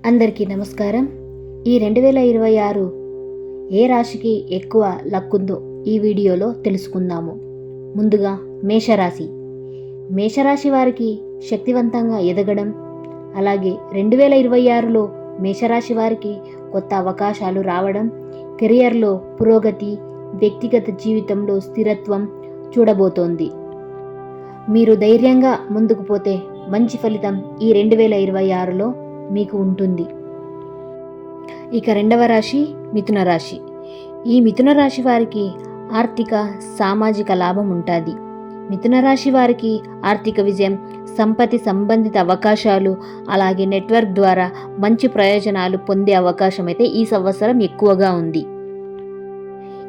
అందరికీ నమస్కారం. ఈ 2026 ఏ రాశికి ఎక్కువ లక్కుందో ఈ వీడియోలో తెలుసుకుందాము. ముందుగా మేషరాశి. మేషరాశి వారికి శక్తివంతంగా ఎదగడం, అలాగే 2026లో మేషరాశి వారికి కొత్త అవకాశాలు రావడం, కెరియర్లో పురోగతి, వ్యక్తిగత జీవితంలో స్థిరత్వం చూడబోతోంది. మీరు ధైర్యంగా ముందుకు పోతే మంచి ఫలితం ఈ 2026లో మీకు ఉంటుంది. ఇక రెండవ రాశి మిథున రాశి. ఈ మిథున రాశి వారికి ఆర్థిక సామాజిక లాభం ఉంటుంది. మిథున రాశి వారికి ఆర్థిక విజయం, సంపత్తి సంబంధిత అవకాశాలు, అలాగే నెట్వర్క్ ద్వారా మంచి ప్రయోజనాలు పొందే అవకాశం అయితే ఈ సంవత్సరం ఎక్కువగా ఉంది.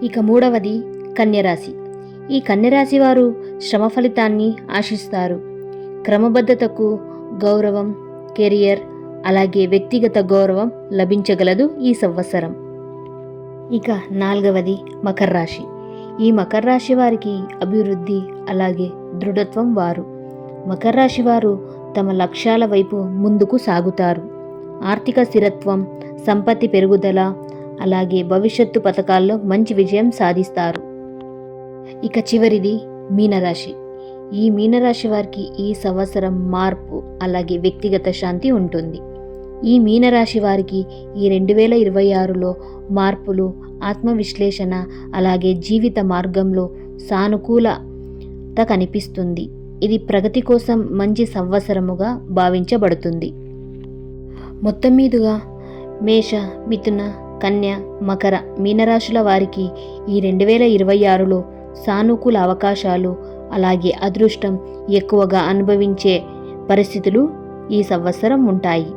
ఇక మూడవది కన్యరాశి. ఈ కన్యరాశి వారు శ్రమ ఫలితాన్ని ఆశిస్తారు. క్రమబద్ధతకు గౌరవం, కెరియర్, అలాగే వ్యక్తిగత గౌరవం లభించగలదు ఈ సంవత్సరం. ఇక నాలుగవది మకర రాశి. ఈ మకర రాశి వారికి అభివృద్ధి, అలాగే దృఢత్వం వారు. మకర రాశి వారు తమ లక్ష్యాల వైపు ముందుకు సాగుతారు. ఆర్థిక స్థిరత్వం, సంపత్తి పెరుగుదల, అలాగే భవిష్యత్తు పథకాల్లో మంచి విజయం సాధిస్తారు. ఇక చివరిది మీనరాశి. ఈ మీనరాశి వారికి ఈ సంవత్సరం మార్పు, అలాగే వ్యక్తిగత శాంతి ఉంటుంది. ఈ మీనరాశి వారికి ఈ 2026లో మార్పులు, ఆత్మవిశ్లేషణ, అలాగే జీవిత మార్గంలో సానుకూలత కనిపిస్తుంది. ఇది ప్రగతి కోసం మంచి సంవత్సరముగా భావించబడుతుంది. మొత్తం మీదుగా మేష, మిథున, కన్య, మకర, మీనరాశుల వారికి ఈ 2026లో సానుకూల అవకాశాలు, అలాగే అదృష్టం ఎక్కువగా అనుభవించే పరిస్థితులు ఈ సంవత్సరం ఉంటాయి.